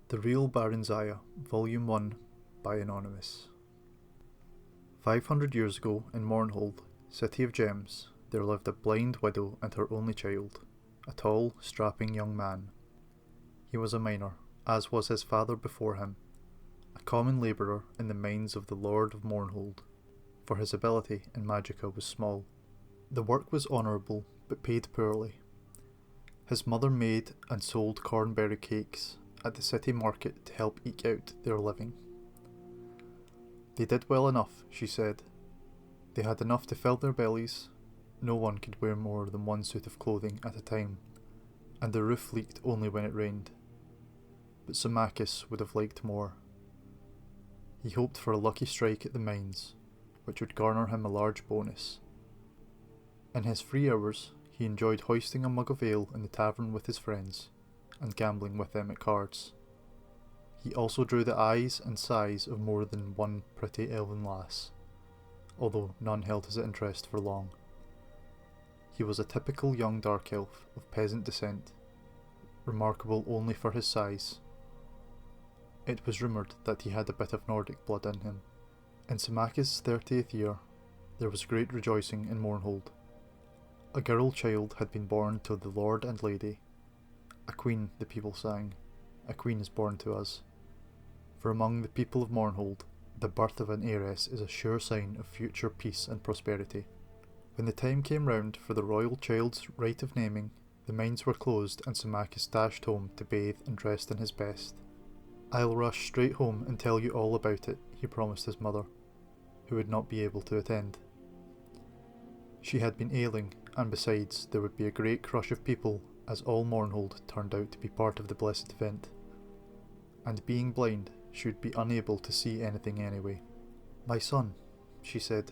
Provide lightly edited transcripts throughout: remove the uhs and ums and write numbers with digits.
The Real Barenziah, Volume 1, by Anonymous. 500 years ago, in Mournhold, City of Gems, there lived a blind widow and her only child, a tall, strapping young man. He was a miner, as was his father before him, a common labourer in the mines of the Lord of Mournhold, for his ability in magicka was small. The work was honourable, but paid poorly. His mother made and sold cornberry cakes at the city market to help eke out their living. They did well enough, she said. They had enough to fill their bellies. No one could wear more than one suit of clothing at a time, and the roof leaked only when it rained. But Symmachus would have liked more. He hoped for a lucky strike at the mines, which would garner him a large bonus. In his free hours, he enjoyed hoisting a mug of ale in the tavern with his friends, and gambling with them at cards. He also drew the eyes and sighs of more than one pretty elven lass, although none held his interest for long. He was a typical young dark elf of peasant descent, remarkable only for his size. It was rumoured that he had a bit of Nordic blood in him. In Symmachus' 30th year, there was great rejoicing in Mournhold. A girl child had been born to the lord and lady. A queen, the people sang. A queen is born to us. For among the people of Mournhold, the birth of an heiress is a sure sign of future peace and prosperity. When the time came round for the royal child's rite of naming, the mines were closed and Symmachus dashed home to bathe and dressed in his best. "I'll rush straight home and tell you all about it," he promised his mother, who would not be able to attend. She had been ailing, and besides, there would be a great crush of people, as all Mournhold turned out to be part of the blessed event. And being blind, she would be unable to see anything anyway. "My son," she said,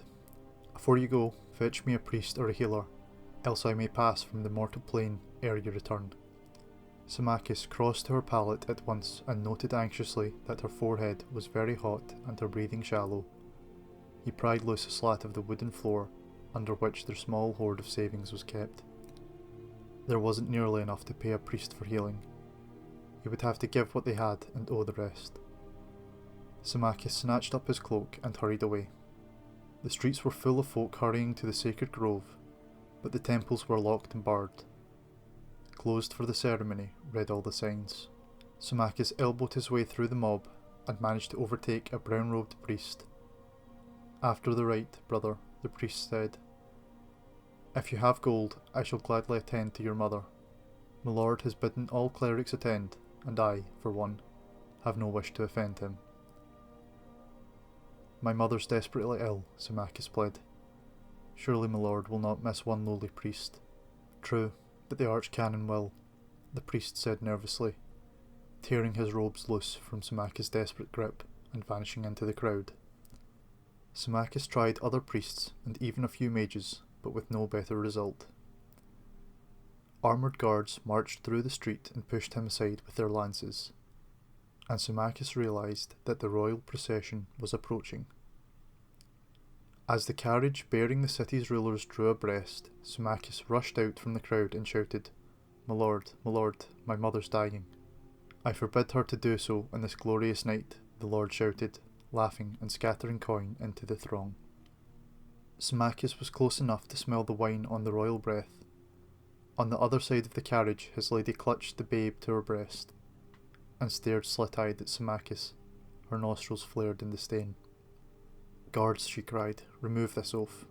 "afore you go, fetch me a priest or a healer, else I may pass from the mortal plane ere you return." Symmachus crossed to her pallet at once and noted anxiously that her forehead was very hot and her breathing shallow. He pried loose a slat of the wooden floor under which their small hoard of savings was kept. There wasn't nearly enough to pay a priest for healing. He would have to give what they had and owe the rest. Symmachus snatched up his cloak and hurried away. The streets were full of folk hurrying to the sacred grove, but the temples were locked and barred. "Closed for the ceremony," read all the signs. Symmachus elbowed his way through the mob and managed to overtake a brown-robed priest. "After the rite, brother," the priest said. "If you have gold, I shall gladly attend to your mother. My lord has bidden all clerics attend, and I, for one, have no wish to offend him." "My mother's desperately ill," Symmachus pled. "Surely my lord will not miss one lowly priest." "True, but the archcanon will," the priest said nervously, tearing his robes loose from Symmachus' desperate grip and vanishing into the crowd. Symmachus tried other priests and even a few mages, but with no better result. Armoured guards marched through the street and pushed him aside with their lances, and Symmachus realised that the royal procession was approaching. As the carriage bearing the city's rulers drew abreast, Symmachus rushed out from the crowd and shouted, my lord, my mother's dying." "I forbid her to do so on this glorious night," the lord shouted, laughing and scattering coin into the throng. Symmachus was close enough to smell the wine on the royal breath. On the other side of the carriage his lady clutched the babe to her breast, and stared slit-eyed at Symmachus, her nostrils flared in disdain. "Guards," she cried, "remove this oaf."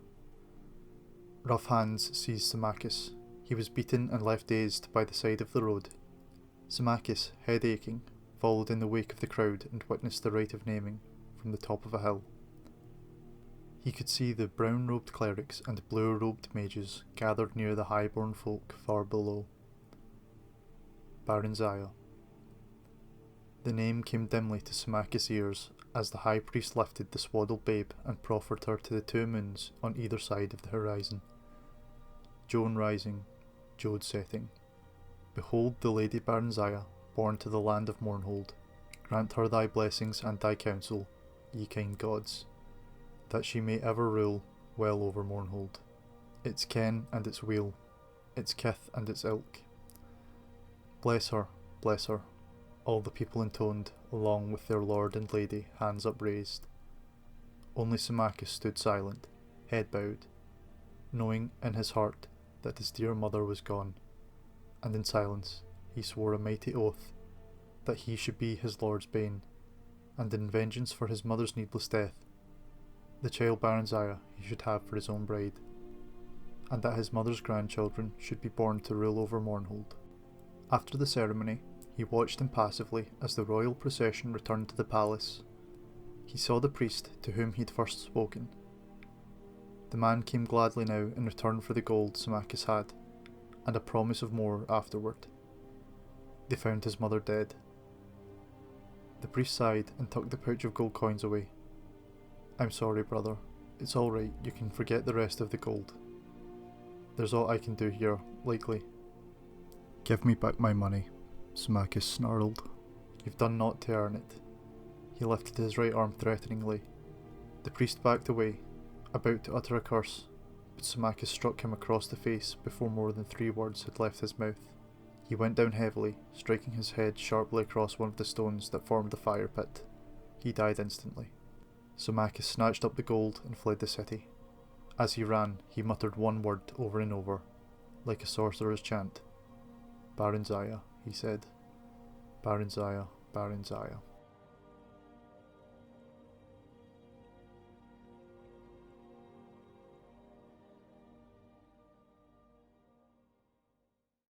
Rough hands seized Symmachus. He was beaten and left dazed by the side of the road. Symmachus, head aching, followed in the wake of the crowd and witnessed the rite of naming from the top of a hill. He could see the brown-robed clerics and blue-robed mages gathered near the high-born folk far below. Barenziah. The name came dimly to Symmachus' ears as the high priest lifted the swaddled babe and proffered her to the two moons on either side of the horizon. Jone rising, Jode setting. "Behold the Lady Barenziah, born to the land of Mournhold. Grant her thy blessings and thy counsel, ye kind gods, that she may ever rule well over Mournhold, its ken and its weal, its kith and its ilk. Bless her, All the people intoned, along with their lord and lady, hands upraised. Only Symmachus stood silent, head bowed, knowing in his heart that his dear mother was gone, and in silence he swore a mighty oath that he should be his lord's bane, and in vengeance for his mother's needless death, the child Barenziah he should have for his own bride, and that his mother's grandchildren should be born to rule over Mournhold. After the ceremony, he watched impassively as the royal procession returned to the palace. He saw the priest to whom he had first spoken. The man came gladly now in return for the gold Symmachus had, and a promise of more afterward. They found his mother dead. The priest sighed and tucked the pouch of gold coins away. "I'm sorry, brother. It's all right, you can forget the rest of the gold. There's aught I can do here, likely." "Give me back my money," Symmachus snarled. "You've done naught to earn it." He lifted his right arm threateningly. The priest backed away, about to utter a curse, but Symmachus struck him across the face before more than 3 words had left his mouth. He went down heavily, striking his head sharply across one of the stones that formed the fire pit. He died instantly. Symmachus snatched up the gold and fled the city. As he ran, he muttered one word over and over, like a sorcerer's chant. "Barenziah," he said. "Barenziah, Barenziah."